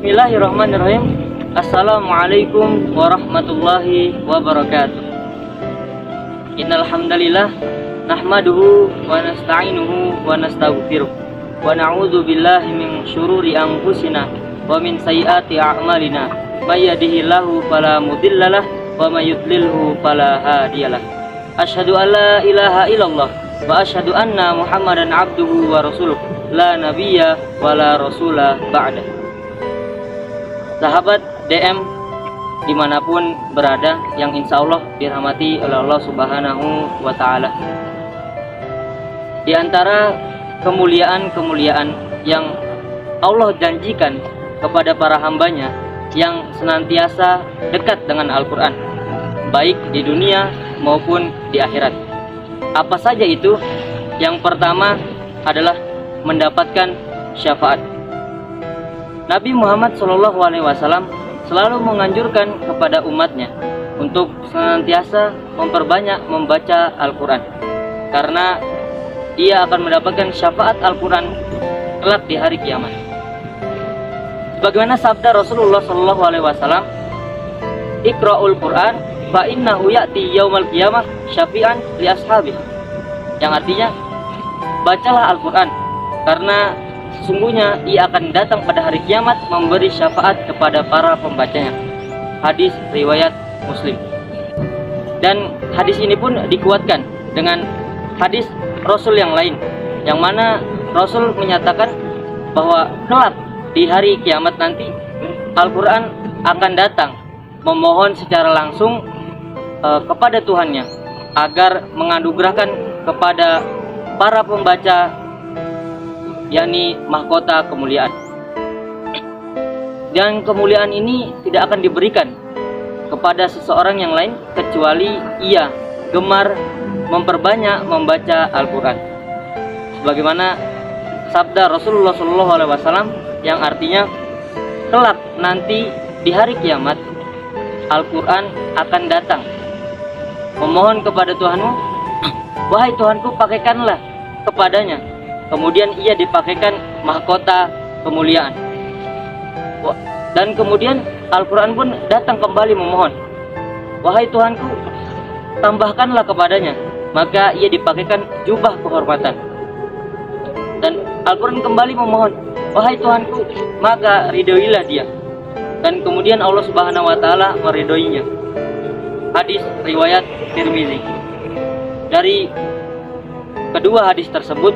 Bismillahirrahmanirrahim. Assalamualaikum warahmatullahi wabarakatuh. Innal hamdalillah nahmaduhu wa nasta'inuhu wa nastaghfiruh wa na'udzu billahi min syururi anfusina wa min sayyiati a'malina. May yahdihillahu fala mudhillalah wa may yudlilhu fala hadiyalah. Asyhadu an la ilaha illallah wa asyhadu anna Muhammadan abduhu wa rasuluh. La nabiyya wa la rasulah ba'da. Sahabat DM dimanapun berada yang insya Allah dirahmati oleh Allah Subhanahu wa Ta'ala, di antara kemuliaan-kemuliaan yang Allah janjikan kepada para hambanya yang senantiasa dekat dengan Al-Quran, baik di dunia maupun di akhirat. Apa saja itu? Yang pertama adalah mendapatkan syafaat. Nabi Muhammad SAW selalu menganjurkan kepada umatnya untuk senantiasa memperbanyak membaca Al-Quran, karena dia akan mendapatkan syafaat Al-Quran kelak di hari kiamat. Sebagaimana sabda Rasulullah SAW, Iqra'ul Quran fa innahu ya'ti yaumal qiyamah syafi'an li ashabi, yang artinya bacalah Al-Quran karena sesungguhnya ia akan datang pada hari kiamat memberi syafaat kepada para pembacanya. Hadis riwayat Muslim. Dan hadis ini pun dikuatkan dengan hadis Rasul yang lain, yang mana Rasul menyatakan bahwa kelak di hari kiamat nanti Al-Quran akan datang memohon secara langsung kepada Tuhannya agar menganugerahkan kepada para pembaca, yakni mahkota kemuliaan. Dan kemuliaan ini tidak akan diberikan kepada seseorang yang lain kecuali ia gemar memperbanyak membaca Al-Quran. Sebagaimana sabda Rasulullah SAW yang artinya kelak nanti di hari kiamat Al-Quran akan datang memohon kepada Tuhanmu, wahai Tuhanku, pakaikanlah kepadanya. Kemudian ia dipakaikan mahkota kemuliaan. Dan kemudian Al-Quran pun datang kembali memohon, wahai Tuhanku, tambahkanlah kepadanya. Maka ia dipakaikan jubah kehormatan. Dan Al-Quran kembali memohon, wahai Tuhanku, maka ridhoilah dia. Dan kemudian Allah Subhanahu wa Ta'ala meridhoinya. Hadis riwayat Tirmizi. Dari kedua hadis tersebut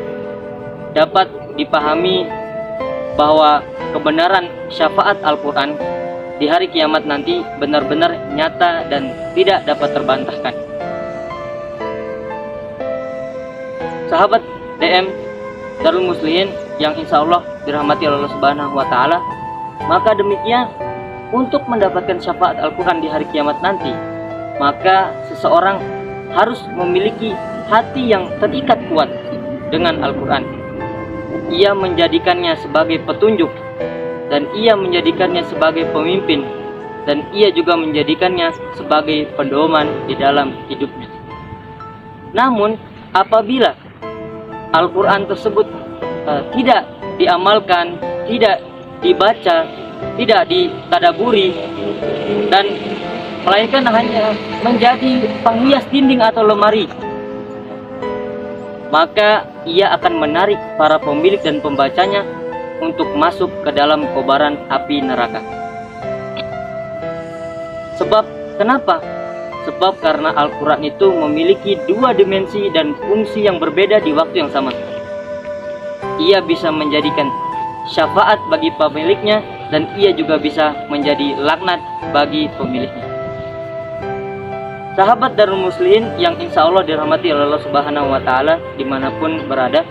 dapat dipahami bahwa kebenaran syafaat Al-Quran di hari kiamat nanti benar-benar nyata dan tidak dapat terbantahkan. Sahabat DM Darul Muslimin yang insya Allah dirahmati Allah Subhanahu wa Ta'ala, maka demikian untuk mendapatkan syafaat Al-Quran di hari kiamat nanti, maka seseorang harus memiliki hati yang terikat kuat dengan Al-Quran. Ia menjadikannya sebagai petunjuk, dan ia menjadikannya sebagai pemimpin, dan ia juga menjadikannya sebagai pedoman di dalam hidupnya. Namun apabila Al-Quran tersebut tidak diamalkan, tidak dibaca, tidak ditadaburi, dan melainkan hanya menjadi penghias dinding atau lemari, maka ia akan menarik para pemilik dan pembacanya untuk masuk ke dalam kobaran api neraka. Sebab kenapa? Sebab karena Al-Quran itu memiliki dua dimensi dan fungsi yang berbeda di waktu yang sama. Ia bisa menjadikan syafaat bagi pemiliknya, dan ia juga bisa menjadi laknat bagi pemiliknya. Sahabat Darul Muslimin yang insya Allah dirahmati oleh Allah Subhanahu wa Ta'ala dimanapun berada,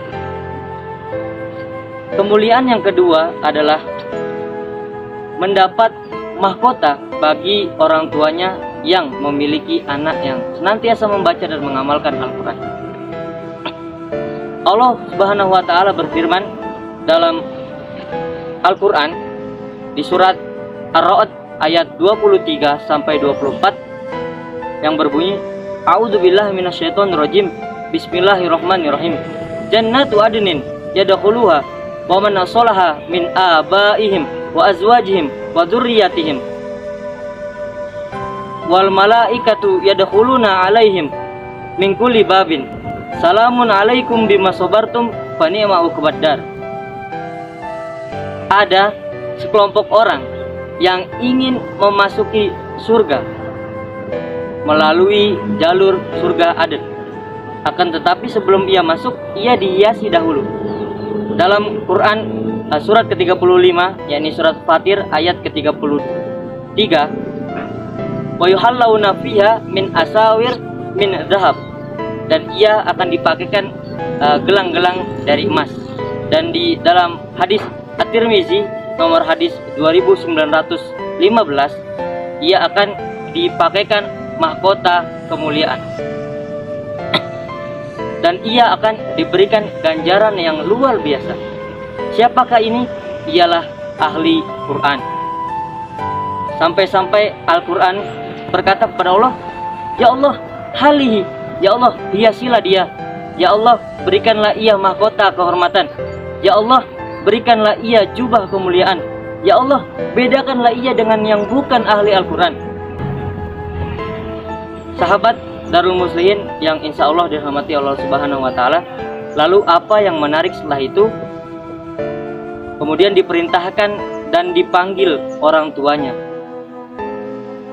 kemuliaan yang kedua adalah mendapat mahkota bagi orang tuanya yang memiliki anak yang senantiasa membaca dan mengamalkan Al-Quran. Allah Subhanahu wa Ta'ala berfirman dalam Al-Quran di surat Ar-Ra'd ayat 23 sampai 24 yang berbunyi, A'udzubillahi minasyaitonirrajim. Bismillahirrahmanirrahim. Jannatu adnin yadkhuluha wa man salaha min abaihim wa azwajihim wa dzurriyyatihim wal malaikatu yadkhuluna alaihim min kulli babin salamun alaikum bima sabartum fa ni'ma uqbaddar. Ada sekelompok orang yang ingin memasuki surga melalui jalur surga Aden. Akan tetapi sebelum ia masuk, ia dihiasi dahulu. Dalam Quran surat ke-35, yakni surat Fatir ayat ke-33, wa yuhallawna fiha min asawir min dhahab, dan ia akan dipakaikan gelang-gelang dari emas. Dan di dalam hadis At-Tirmizi nomor hadis 2915, ia akan dipakaikan mahkota kemuliaan. Dan ia akan diberikan ganjaran yang luar biasa. Siapakah ini? Ialah ahli Quran. Sampai-sampai Al-Quran berkata kepada Allah, ya Allah, halihi, ya Allah, hiasilah dia. Ya Allah, berikanlah ia mahkota kehormatan. Ya Allah, berikanlah ia jubah kemuliaan. Ya Allah, bedakanlah ia dengan yang bukan ahli Al-Quran. Sahabat Darul Muslihin yang insya Allah dirahmati Allah Subhanahu wa Ta'ala, lalu apa yang menarik setelah itu? Kemudian diperintahkan dan dipanggil orang tuanya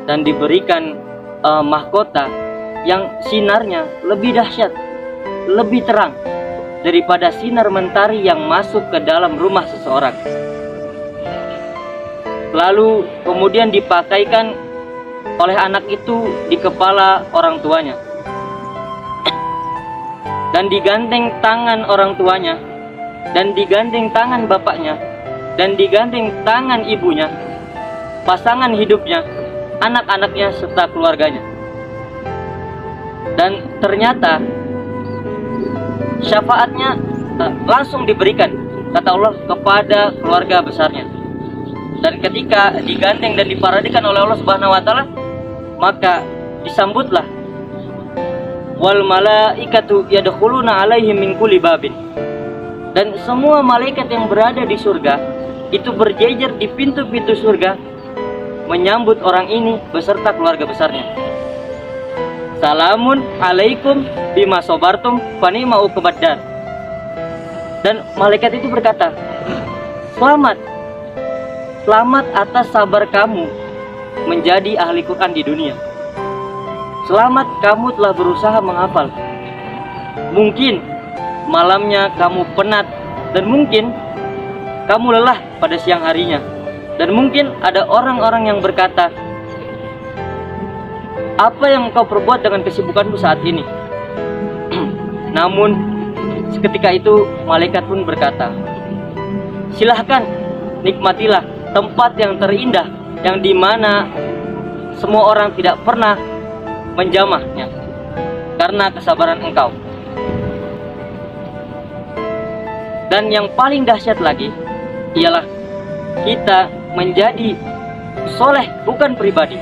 dan diberikan mahkota yang sinarnya lebih dahsyat, lebih terang daripada sinar mentari yang masuk ke dalam rumah seseorang. Lalu kemudian dipakaikan oleh anak itu di kepala orang tuanya, dan digandeng tangan orang tuanya, dan digandeng tangan bapaknya, dan digandeng tangan ibunya, pasangan hidupnya, anak-anaknya serta keluarganya. Dan ternyata syafaatnya langsung diberikan, kata Allah, kepada keluarga besarnya. Dan ketika digandeng dan diparadikan oleh Allah Subhanahu wa Ta'ala, maka disambutlah, wal malaikatu yadkhuluna alaihim min kulli babin, dan semua malaikat yang berada di surga itu berjejer di pintu-pintu surga menyambut orang ini beserta keluarga besarnya. Salamun alaikum bima sabartum fa ni'ma uqbaddar. Dan malaikat itu berkata, selamat, selamat atas sabar kamu menjadi ahli Quran di dunia. Selamat, kamu telah berusaha menghafal. Mungkin malamnya kamu penat, dan mungkin kamu lelah pada siang harinya. Dan mungkin ada orang-orang yang berkata, apa yang kau perbuat dengan kesibukanmu saat ini? Namun seketika itu malaikat pun berkata, silahkan, nikmatilah tempat yang terindah, yang dimana semua orang tidak pernah menjamahnya karena kesabaran engkau. Dan yang paling dahsyat lagi ialah kita menjadi soleh bukan pribadi,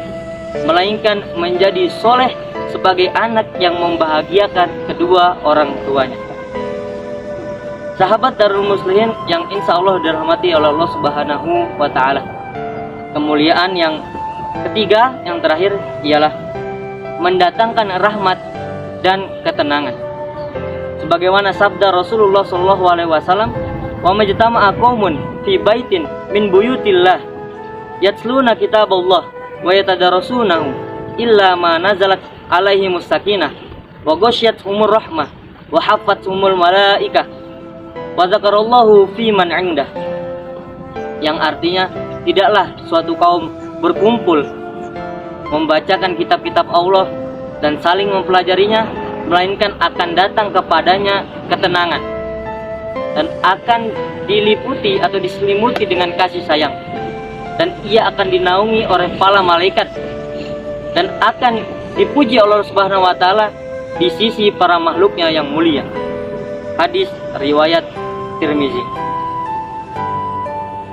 melainkan menjadi soleh sebagai anak yang membahagiakan kedua orang tuanya. Sahabat Darul Muslihin yang insya Allah dirahmati oleh Allah Subhanahu wa Ta'ala, kemuliaan yang ketiga, yang terakhir, ialah mendatangkan rahmat dan ketenangan. Sebagaimana sabda Rasulullah SAW, wa majtama'a qaumun fi baitin min buyutillah yatsluna kitaballah wa yatadarasunahu illa ma nazalat alaihimus sakinah wa ghasyiyatuhumur rahmah wa haffathumul malaikah wa dzakarallahu fi man 'indah. Yang artinya, tidaklah suatu kaum berkumpul membacakan kitab-kitab Allah dan saling mempelajarinya, melainkan akan datang kepadanya ketenangan dan akan diliputi atau diselimuti dengan kasih sayang, dan ia akan dinaungi oleh para malaikat dan akan dipuji Allah Subhanahu wa Ta'ala di sisi para makhluknya yang mulia. Hadis riwayat Tirmizi.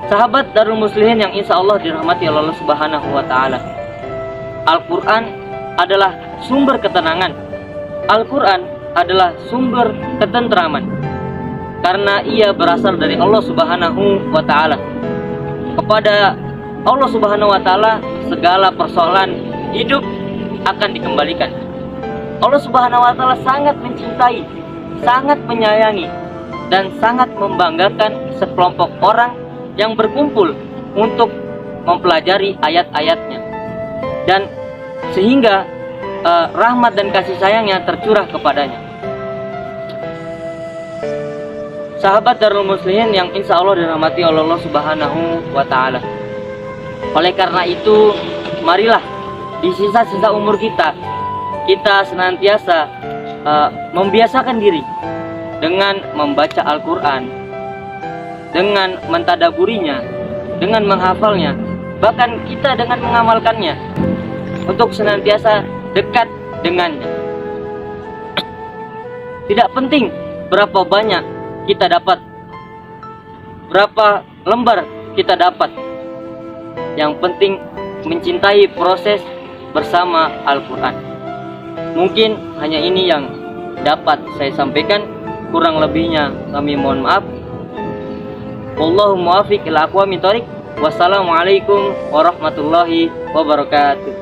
Sahabat Darul Muslihin yang insya Allah dirahmati Allah Subhanahu wa Ta'ala, Al-Quran adalah sumber ketenangan. Al-Quran adalah sumber ketentraman, karena ia berasal dari Allah Subhanahu wa Ta'ala. kepada Allah Subhanahu wa Ta'ala, segala persoalan hidup akan dikembalikan. Allah Subhanahu wa Ta'ala sangat mencintai, sangat menyayangi, dan sangat membanggakan sekelompok orang yang berkumpul untuk mempelajari ayat-ayatnya, dan sehingga rahmat dan kasih sayangnya tercurah kepadanya. Sahabat Darul Muslimin yang insya Allah dirahmati oleh Allah Subhanahu wa Ta'ala, oleh karena itu marilah di sisa-sisa umur kita senantiasa membiasakan diri dengan membaca Al-Quran, dengan mentadaburinya, dengan menghafalnya, bahkan kita dengan mengamalkannya, untuk senantiasa dekat dengannya. Tidak penting berapa banyak kita dapat, berapa lembar kita dapat, yang penting mencintai proses bersama Al-Quran. Mungkin hanya ini yang dapat saya sampaikan, kurang lebihnya kami mohon maaf. Wallahu muwaffiq ila aqwamit thoriq. Wassalamualaikum warahmatullahi wabarakatuh.